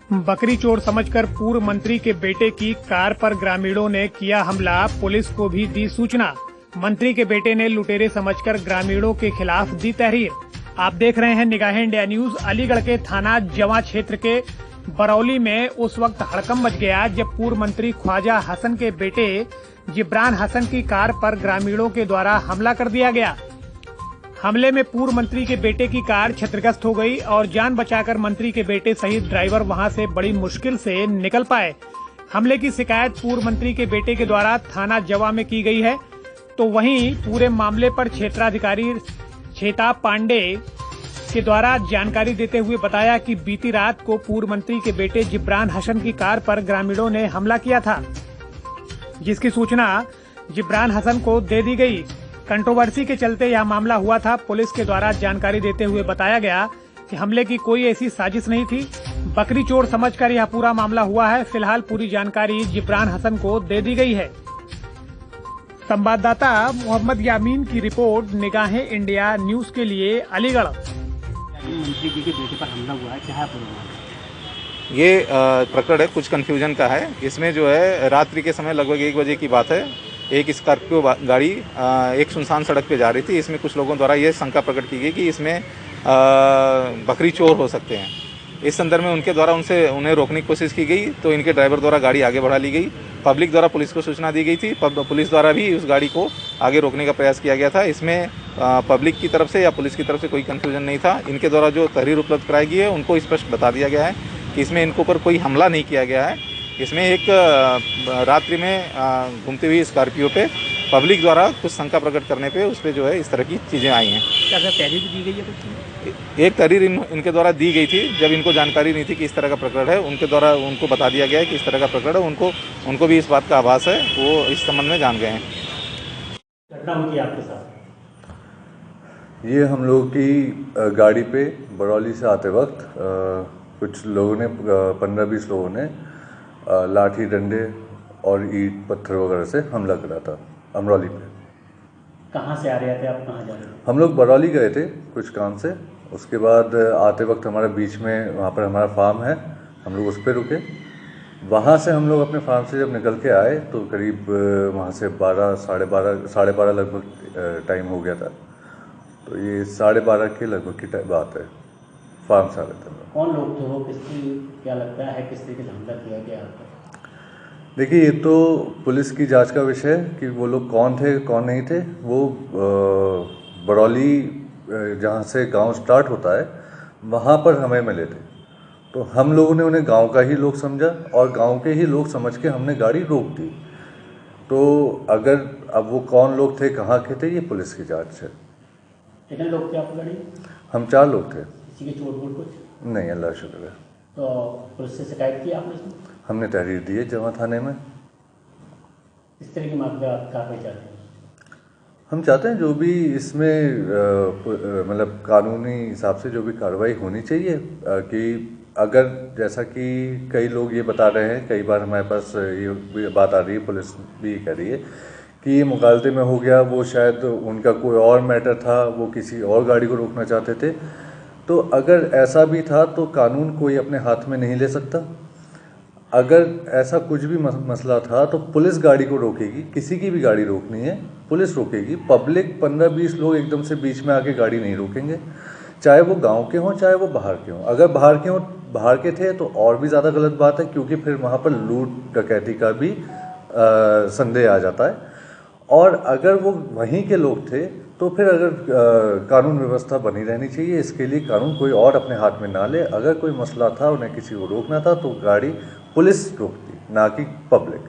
बकरी चोर समझकर पूर्व मंत्री के बेटे की कार पर ग्रामीणों ने किया हमला, पुलिस को भी दी सूचना। मंत्री के बेटे ने लुटेरे समझकर ग्रामीणों के खिलाफ दी तहरीर। आप देख रहे हैं निगाहें इंडिया न्यूज। अलीगढ़ के थाना जवां क्षेत्र के बरौली में उस वक्त हड़कंप मच गया जब पूर्व मंत्री ख्वाजा हसन के बेटे जिब्रान हसन की कार पर ग्रामीणों के द्वारा हमला कर दिया गया। हमले में पूर्व मंत्री के बेटे की कार क्षतिग्रस्त हो गई और जान बचाकर मंत्री के बेटे सहित ड्राइवर वहां से बड़ी मुश्किल से निकल पाए। हमले की शिकायत पूर्व मंत्री के बेटे के द्वारा थाना जवा में की गई है, तो वहीं पूरे मामले पर क्षेत्राधिकारी छेताब पांडे के द्वारा जानकारी देते हुए बताया कि बीती रात को पूर्व मंत्री के बेटे जिब्रान हसन की कार पर ग्रामीणों ने हमला किया था, जिसकी सूचना जिब्रान हसन को दे दी गई। कंट्रोवर्सी के चलते यह मामला हुआ था। पुलिस के द्वारा जानकारी देते हुए बताया गया कि हमले की कोई ऐसी साजिश नहीं थी, बकरी चोर समझकर यह पूरा मामला हुआ है। फिलहाल पूरी जानकारी जिब्रान हसन को दे दी गई है। संवाददाता मोहम्मद यामीन की रिपोर्ट, निगाहें इंडिया न्यूज के लिए अलीगढ़। मंत्री जी के बेटे पर हमला हुआ है, क्या है पूरा? ये प्रकरण है, कुछ कंफ्यूजन का है। इसमें जो है रात्रि के समय लगभग 1 बजे की बात है। एक स्कॉर्पियो गाड़ी एक सुनसान सड़क पे जा रही थी। इसमें कुछ लोगों द्वारा ये शंका प्रकट की गई कि इसमें बकरी चोर हो सकते हैं। इस संदर्भ में उनके द्वारा उन्हें रोकने की कोशिश की गई, तो इनके ड्राइवर द्वारा गाड़ी आगे बढ़ा ली गई। पब्लिक द्वारा पुलिस को सूचना दी गई थी। पुलिस द्वारा भी उस गाड़ी को आगे रोकने का प्रयास किया गया था। इसमें पब्लिक की तरफ से या पुलिस की तरफ से कोई कन्फ्यूजन नहीं था। इनके द्वारा जो तहरीर उपलब्ध कराई गई है उनको स्पष्ट बता दिया गया है कि इसमें इनके ऊपर कोई हमला नहीं किया गया है। इसमें एक रात्रि में घूमती हुई स्कॉर्पियो पे पब्लिक द्वारा कुछ शंका प्रकट करने पे उस पर जो है इस तरह की चीज़ें आई हैं। क्या तहरीर दी गई है कुछ? एक तहरीर इनके द्वारा दी गई थी जब इनको जानकारी नहीं थी कि इस तरह का प्रकरण है। उनके द्वारा उनको बता दिया गया है कि इस तरह का प्रकरण है। उनको भी इस बात का आभास है, वो इस संबंध में जान गए हैं। घटना हुई आपके साथ? ये हम लोग की गाड़ी पे बरौली से आते वक्त कुछ लोगों ने 15-20 लोगों ने लाठी डंडे और ईंट पत्थर वगैरह से हमला करा था अमरौली पे। कहाँ से आ रहे थे आप, कहाँ जा रहे थे? हम लोग बरौली गए थे कुछ काम से। उसके बाद आते वक्त हमारे बीच में वहाँ पर हमारा फार्म है, हम लोग उस पर रुके। वहाँ से हम लोग अपने फार्म से जब निकल के आए तो करीब वहाँ से 12, साढ़े बारह लगभग टाइम हो गया था। तो ये 12:30 के लगभग की बात है। फार्म से आ रहे थे। कौन लोग थे वो, क्या लगता है किस तरीके से हमला किया गया? देखिए, ये तो पुलिस की जांच का विषय है कि वो लोग कौन थे कौन नहीं थे। वो बरौली जहाँ से गांव स्टार्ट होता है वहाँ पर हमें मिले थे, तो हम लोगों ने उन्हें गांव का ही लोग समझा और गांव के ही लोग समझ के हमने गाड़ी रोक दी। तो अगर अब वो कौन लोग थे, कहाँ के थे, ये पुलिस की जांच है। कितने लोग थे आपकी गाड़ी? हम 4 लोग थे। किसी के चोट वोट कुछ? नहीं, अल्लाह शुक्र है। तो पुलिस से शिकायत की आपने इसमें? हमने तहरीर दी है जवां थाने में। इस तरह की मामले आप कार्रवाई चाहते हैं? हम चाहते हैं जो भी इसमें मतलब कानूनी हिसाब से जो भी कार्रवाई होनी चाहिए, कि अगर जैसा कि कई लोग ये बता रहे हैं, कई बार हमारे पास ये बात आ रही है, पुलिस भी कह रही है कि ये मुगालते में हो गया, वो शायद उनका कोई और मैटर था, वो किसी और गाड़ी को रोकना चाहते थे। तो अगर ऐसा भी था तो कानून कोई अपने हाथ में नहीं ले सकता। अगर ऐसा कुछ भी मसला था तो पुलिस गाड़ी को रोकेगी, किसी की भी गाड़ी रोकनी है पुलिस रोकेगी। पब्लिक 15-20 लोग एकदम से बीच में आके गाड़ी नहीं रोकेंगे, चाहे वो गांव के हों चाहे वो बाहर के हों। अगर बाहर के थे तो और भी ज़्यादा गलत बात है, क्योंकि फिर वहाँ पर लूट डकैती का भी संदेह आ जाता है। और अगर वो वहीं के लोग थे तो फिर अगर कानून व्यवस्था बनी रहनी चाहिए। इसके लिए कानून कोई और अपने हाथ में ना ले। अगर कोई मसला था, उन्हें किसी को रोकना था, तो गाड़ी पुलिस रोकती, ना कि पब्लिक।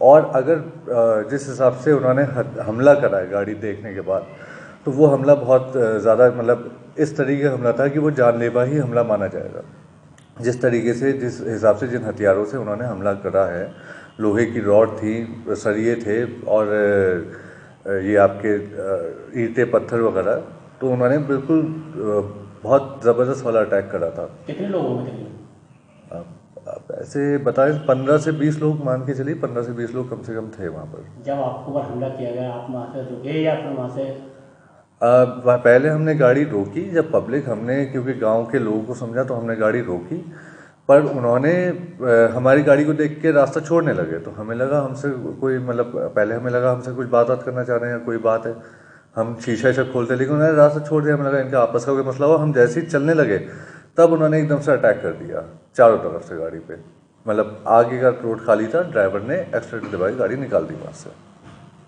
और अगर जिस हिसाब से उन्होंने हमला करा है गाड़ी देखने के बाद, तो वो हमला बहुत ज़्यादा मतलब इस तरीके का हमला था कि वो जानलेवा ही हमला माना जाएगा। जिस तरीके से, जिस हिसाब से, जिन हथियारों से उन्होंने हमला करा है, लोहे की रॉड थी, सरिये थे और ये आपके ईंटें पत्थर वगैरह, तो उन्होंने बिल्कुल बहुत ज़बरदस्त वाला अटैक करा था। कितने लोग होंगे? आप ऐसे बताएं, 15 से 20 लोग मान के चलिए, 15 से 20 लोग कम से कम थे वहाँ पर। जब आपको पर हमला किया गया, आप वहाँ से रुके या फिर वहाँ से? पहले हमने गाड़ी रोकी, जब पब्लिक, हमने क्योंकि गांव के लोगों को समझा तो हमने गाड़ी रोकी। पर उन्होंने हमारी गाड़ी को देख के रास्ता छोड़ने लगे। तो हमें लगा हमसे कोई मतलब पहले हमें लगा हमसे कुछ बात करना चाह रहे हैं, कोई बात है, हम शीशा खोलते, लेकिन उन्होंने रास्ता छोड़ दिया। हमें लगा इनका आपस का कोई मसला हुआ। हम जैसे ही चलने लगे तब उन्होंने एकदम से अटैक कर दिया चारों तरफ से गाड़ी पे। मतलब आगे का रोड खाली था, ड्राइवर ने एक्सीलेटर दबाई, गाड़ी निकाल दी वहां से।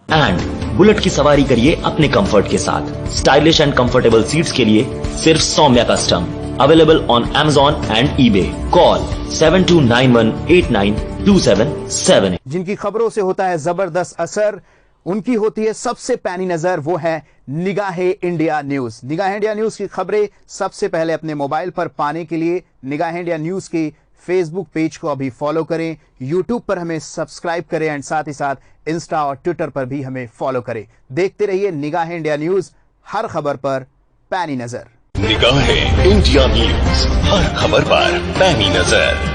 एंड बुलेट की सवारी करिए अपने कंफर्ट के साथ। स्टाइलिश एंड कंफर्टेबल सीट्स के लिए सिर्फ Saumya custom, available on Amazon and eBay। Call 7291892778। जिनकी खबरों से होता है जबरदस्त असर, उनकी होती है सबसे पैनी नजर, वो है निगाहे इंडिया न्यूज। निगाहे इंडिया न्यूज की खबरें सबसे पहले अपने मोबाइल पर पाने के लिए निगाहे इंडिया न्यूज की फेसबुक पेज को अभी फॉलो करें, यूट्यूब पर हमें सब्सक्राइब करें एंड साथ ही साथ इंस्टा और ट्विटर पर भी हमें फॉलो करें। देखते रहिए निगाहे इंडिया न्यूज, हर खबर पर पैनी नजर। निगाहे इंडिया न्यूज, हर खबर पर पैनी नजर।